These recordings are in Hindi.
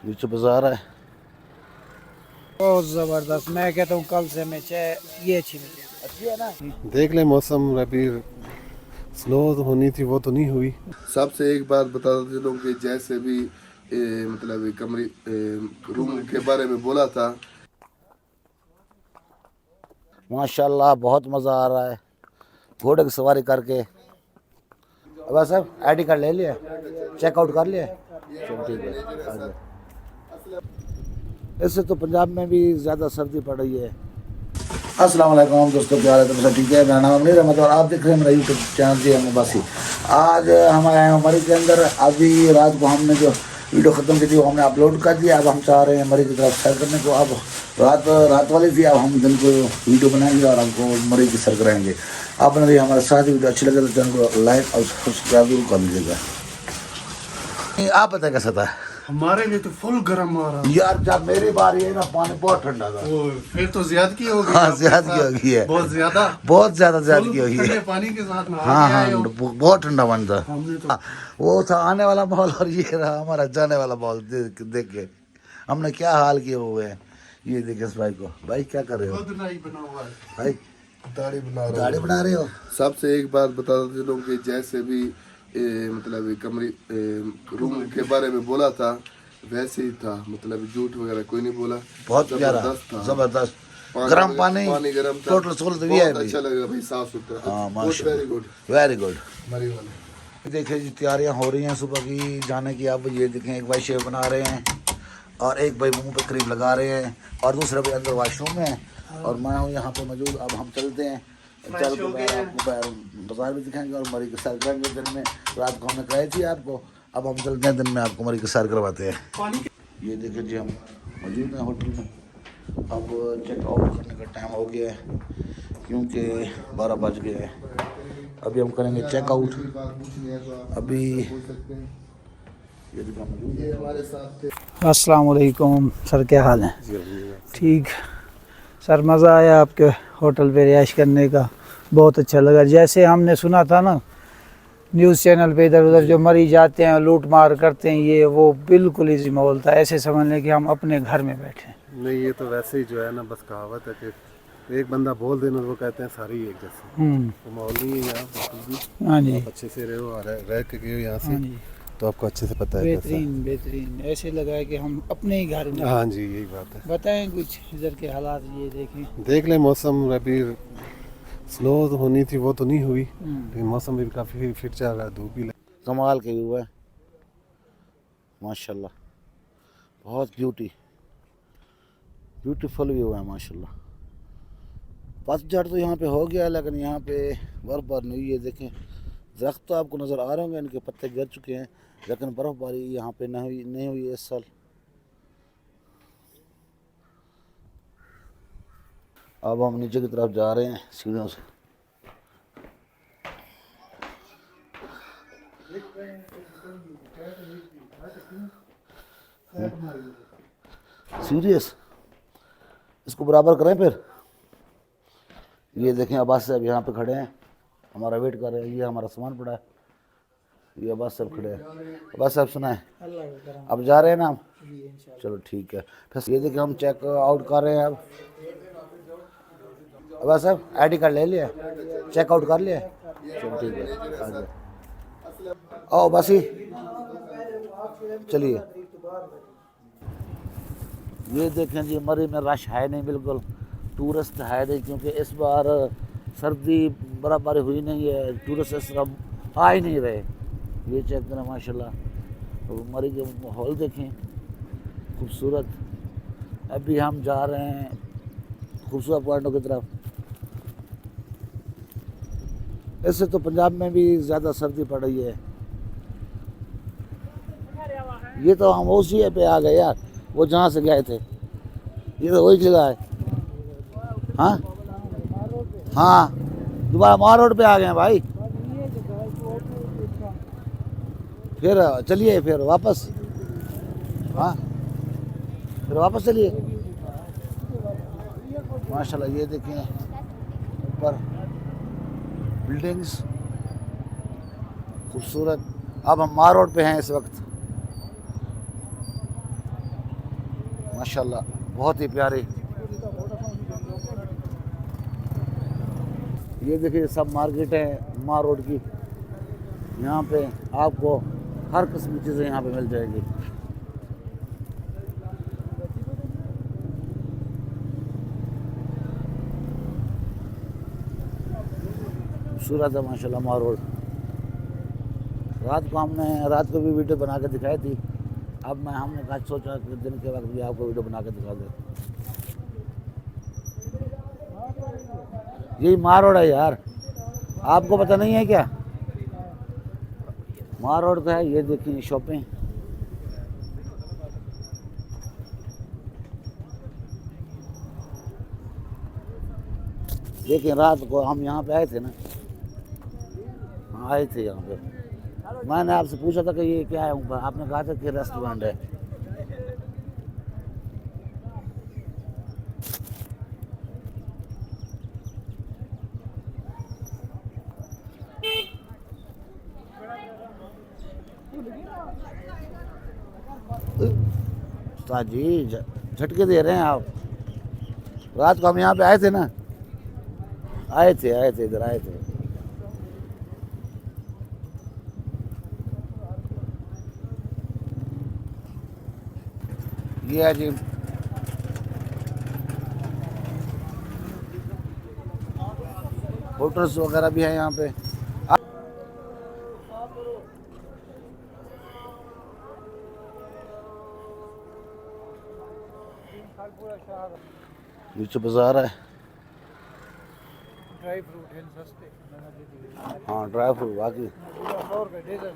नीचे बाजार है। बहुत ज़बरदस्त। मैं कहता हूँ कल से हमें चाय ये अच्छी मिली, अच्छी है ना। देख ले मौसम अभी स्नो तो होनी थी, वो तो नहीं हुई। सबसे एक बात बता चलो कि जैसे भी मतलब कमरे रूम के बारे में बोला था, माशाल्लाह बहुत मज़ा आ रहा है घोड़े की सवारी करके। अब साहब आईडी कार्ड ले लिया, चेकआउट कर लिया, चलो ठीक है आ जाओ। इससे तो पंजाब में भी ज़्यादा सर्दी पड़ रही है। अस्सलाम वालेकुम दोस्तों, क्या हाल है? सब ठीक है? मेरा नाम अमीर अहमद और आप देख रहे हैं मेरा यूट्यूब चैनल जी अम्बासी। आज हम आए हैं मरी के अंदर। अभी रात को हमने जो वीडियो ख़त्म की थी वो हमने अपलोड कर दिया। अब हम चाह रहे हैं मरी की तरफ सैर करने को। अब रात वाली थी, अब हम दिन को वीडियो बनाएंगे और आपको मरी की सैर कराएंगे। आपने भी हमारे साथ वीडियो अच्छी लगे तो चैनल को लाइक और सब्सक्राइब जरूर कर लीजिएगा। आप बताए कैसा था? हमारे लिए तो फुल गर्म आ रहा यार जब मेरी बारी है ना पानी बहुत ठंडा था। फिर तो ज्यादगी हो गई। हाँ ज्यादगी हो गई है, बहुत ज़्यादा ज्यादगी हो गई है। पानी के साथ में हाँ बहुत ठंडा पानी था। हमने तो वो था आने वाला माहौल और ये रहा हमारा जाने वाला माहौल। देख के हमने क्या हाल किए हुए हैं। ये देखिए इस भाई को। भाई क्या कर रहे हो? बना हुआ है भाई दाढ़ी बना रहे हो? सबसे एक बात बता चलो कि जैसे भी मतलब कमरे रूम के बारे में बोला था वैसे ही था, मतलब झूठ वगैरह कोई नहीं बोला। बहुत प्यारा जबरदस्त गर्म पानी गर्म था। टोटल सोल तो है अच्छा लगा भाई, साफ सुथरा। हाँ माशाल्लाह वेरी गुड। मरी वाले देखिए जी तैयारियां हो रही हैं सुबह की जाने की। अब ये देखें एक भाई शेव बना रहे हैं और एक भाई मुंह पे क्रीम लगा रहे हैं और दूसरा भाई अंदर वॉशरूम में है और मैं हूँ यहाँ पे मौजूद। अब हम चलते हैं, चल के आपको बाजार भी दिखाएंगे और मरी की सैर करेंगे। दिन में रात को हमने कराई थी आपको, अब हम चलते हैं दिन में आपको मरी की सैर करवाते हैं। ये देखिए जी हम मौजूद हैं होटल में। अब चेकआउट करने का टाइम हो गया है क्योंकि 12 बज गए हैं। अभी हम करेंगे चेकआउट। अभी ये देखिए मौजूद है हमारे साथ। अस्सलाम वालेकुम सर, क्या हाल है? ठीक सर, मज़ा आया आपके होटल पे रिहाइश करने का, बहुत अच्छा लगा। जैसे हमने सुना था ना न्यूज़ चैनल पे, इधर उधर जो मरी जाते हैं लूट मार करते हैं, ये वो बिल्कुल इजी माहौल था। ऐसे समझ लें कि हम अपने घर में बैठे हैं। नहीं, ये तो वैसे ही जो है ना, बस कहावत है कि एक बंदा बोल देना वो कहते हैं सारी एक जैसे। तो माहौल नहीं है यहाँ बिल्कुल भी। हाँ जी, आप अच्छे से रहो और रह के गए हो यहाँ से, हाँ जी, तो आपको अच्छे से पता है बेहतरीन बेहतरीन। ऐसे लगा है कि हम अपने ही घर में। हाँ जी, यही बात है। बताएं कुछ इधर के हालात, ये देखें। देख ले मौसम अभी स्नो तो होनी थी, वो तो नहीं हुई, लेकिन मौसम भी काफ़ी फिट चल रहा है, धूप भी कमाल के हुआ है माशाल्लाह, बहुत ब्यूटीफुल व्यू है माशाल्लाह। पतझड़ तो यहाँ पे हो गया लेकिन यहाँ पे बर्फबारी नहीं हुई है। देखें दरख्त तो आपको नज़र आ रहे होंगे, इनके पत्ते गिर चुके हैं लेकिन बर्फबारी यहाँ पे नहीं हुई इस साल। अब हम नीचे की तरफ जा रहे हैं सीढ़ियों से। सीरियस इसको बराबर करें फिर। ये देखें अब्बास साहब यहाँ पे खड़े हैं, हमारा वेट कर रहे हैं। ये हमारा सामान पड़ा है, ये अब्बास साहब खड़े हैं। अब्बास साहब सुना है, अब जा रहे हैं ना हम? चलो ठीक है। फिर ये देखिए हम चेक आउट कर रहे हैं। अब अब्बास साहब आईडी कार्ड ले लिया, चेकआउट कर लिया, चलो ठीक है आ जाओ। आओ बासी चलिए। ये देखें जी मरी में रश है नहीं, बिल्कुल टूरिस्ट है नहीं क्योंकि इस बार सर्दी बराबर हुई नहीं है, टूरिस्ट इस तरह आ ही नहीं रहे। ये चेक करें माशाल्लाह, तो मरी के माहौल देखें खूबसूरत। अभी हम जा रहे हैं खूबसूरत पॉइंटों की तरफ। इससे तो पंजाब में भी ज़्यादा सर्दी पड़ रही है। ये तो हम उसी पे आ गए यार, वो जहाँ से गए थे, ये तो वही जगह है। हाँ हाँ दोबारा मार रोड पे आ गए हैं भाई। फिर चलिए फिर वापस, हाँ फिर वापस चलिए। माशाल्लाह ये देखें ऊपर बिल्डिंग्स खूबसूरत। अब हम मार रोड पे हैं इस वक्त। माशाल्लाह बहुत ही प्यारे। ये देखिए सब मार्केट है मार रोड की। यहाँ पे आपको हर किस्म की चीज़ें यहाँ पे मिल जाएगी। खूबसूरत है माशाल्लाह मार रोड। रात को भी वीडियो बना के दिखाई थी। अब हमने कहा सोचा कि दिन के वक्त भी आपको वीडियो बना के दिखा दे। यही मार रोड है यार, आपको पता नहीं है क्या? मार रोड का है। ये देखिए शॉपिंग। देखिए रात को हम यहाँ पे आए थे ना, आए थे यहाँ पे। मैंने आपसे पूछा था कि ये क्या है ऊपर, आपने कहा था कि रेस्टोरेंट है। उस्ताद जी झटके दे रहे हैं आप। रात को हम यहाँ पे आए थे ना, आए थे इधर आए थे। ये है जी होटल्स वगैरह भी है यहाँ पे। नीचे बाजार है। ड्राई फ्रूट है सस्ते। हाँ ड्राई फ्रूट बाकी। 100 रुपये डीजल।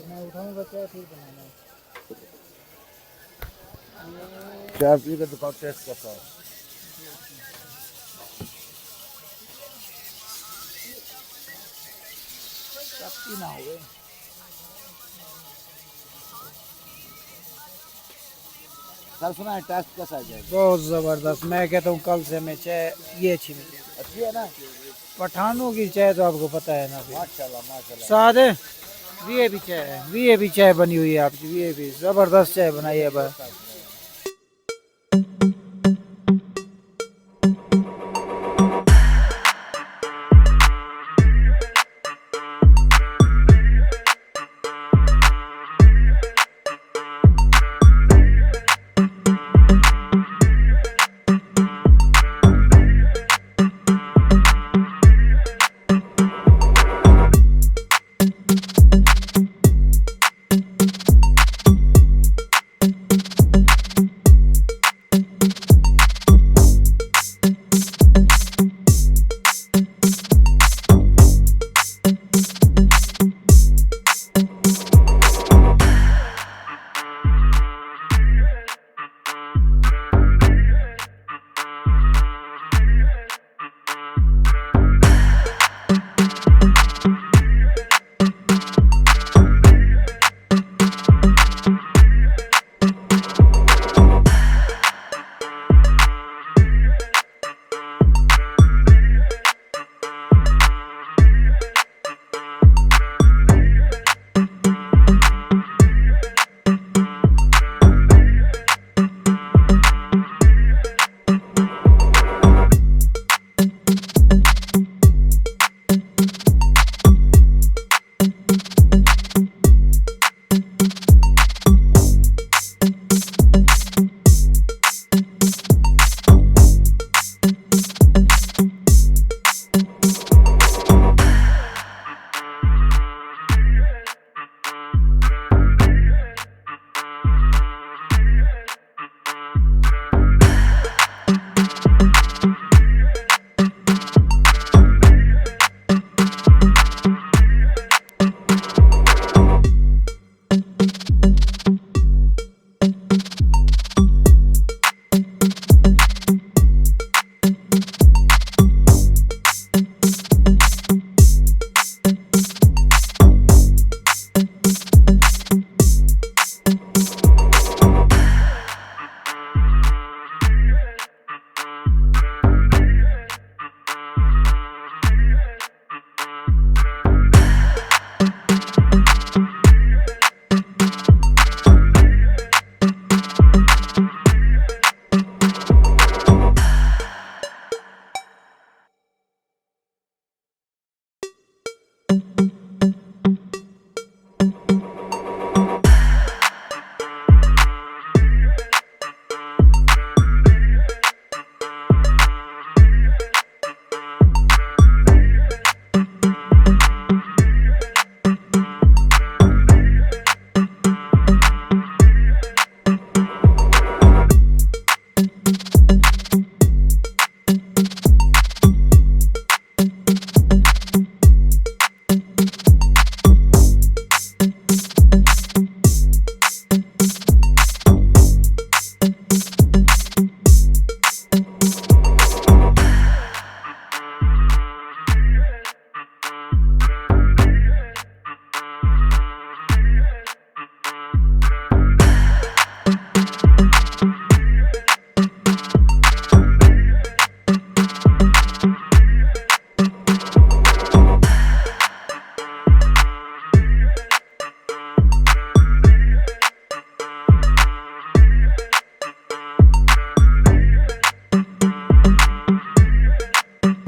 मैं उठाऊंगा क्या फिर बनाना। चाय पी के दुकान टेस्ट कैसा है। ना हुए सर सुना है टेस्ट कैसा है? बहुत ज़बरदस्त। मैं कहता हूँ कल से मैं चाय ये अच्छी मिली। अच्छी है ना? पठानों की चाय तो आपको पता है ना। माशाल्लाह माशाल्लाह। स्वाद है। वीआईपी चाय है, वीआईपी चाय बनी हुई है आपकी। वीआईपी ज़बरदस्त चाय बनाई है बस।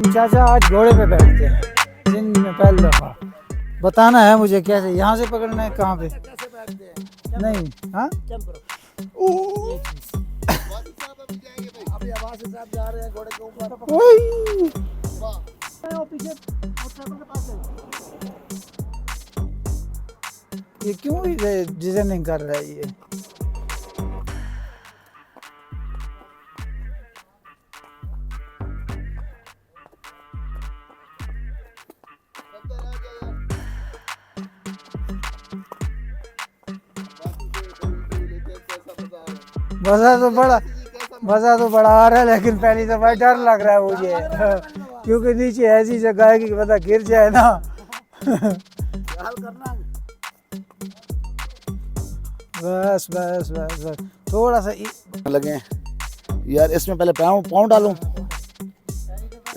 चाचा आज घोड़े पे बैठते हैं जिंदगी में पहली दफा। बताना है मुझे कैसे, यहाँ से पकड़ना है, कहाँ पे? नहीं, हाँ अभी आवाज से साहब जा रहे हैं घोड़े के ऊपर। ओई! ये क्यों डिजाइनिंग कर रहा है ये? मजा तो बड़ा आ रहा है, लेकिन पहली दफा डर लग रहा है मुझे क्योंकि नीचे ऐसी जगह है कि पता गिर जाए ना। बस बस बस बस थोड़ा सा लगे यार, इसमें पहले पाँव डालूं,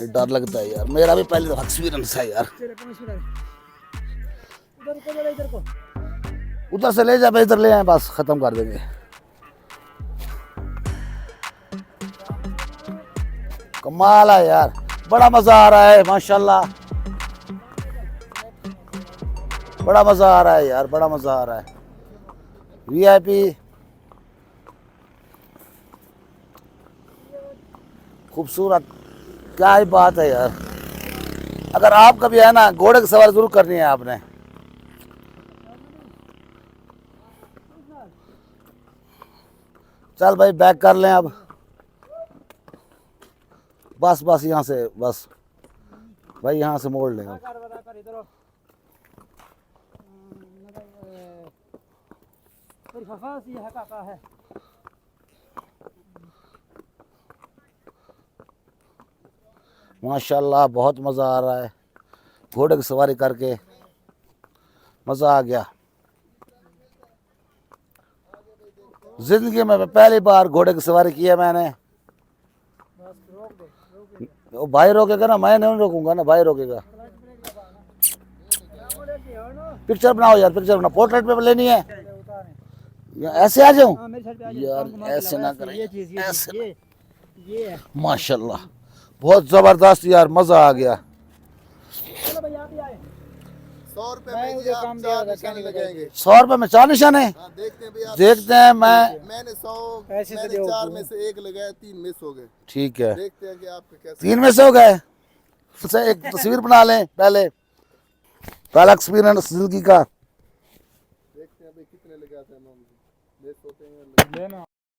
डर लगता है यार। मेरा भी पहले तो एक्सपीरियंस है यार। उधर से ले जा, इधर ले आए, बस खत्म कर देंगे। कमाल है यार, बड़ा मजा आ रहा है माशाल्लाह, बड़ा मजा आ रहा है यार, बड़ा मजा आ रहा है। वीआईपी खूबसूरत, क्या ही बात है यार। अगर आप कभी है ना, घोड़े की सवारी जरूर करनी है आपने। चल भाई बैक कर लें अब, बस बस यहाँ से, बस भाई यहाँ से मोड़ लें अब। माशाल्लाह बहुत मज़ा आ रहा है, घोड़े की सवारी करके मज़ा आ गया। ज़िंदगी में पहली बार घोड़े की सवारी की है मैंने। वो भाई रोकेगा ना, मैं नहीं रोकूंगा ना, भाई रोकेगा। पिक्चर बनाओ यार, पिक्चर बनाओ, पोर्ट्रेट पे लेनी है। ऐसे आ जाऊं यार, ऐसे ना करें, ऐसे ये माशाल्लाह बहुत जबरदस्त यार, मजा आ गया। 100 रुपए में जी आप 4 निशाने लगाएंगे। 100 रुपए में 4 निशाने? देखते हैं भैया, देखते हैं। मैंने 4 में से 1 लगाया, 3 मिस हो गए। ठीक है, देखते हैं कि आपके कैसे 3 में से हो गए। एक तस्वीर बना लें पहला एक्सपीरियंस जिंदगी का। देखते हैं भाई कितने लगाते हैं, मिस होते हैं।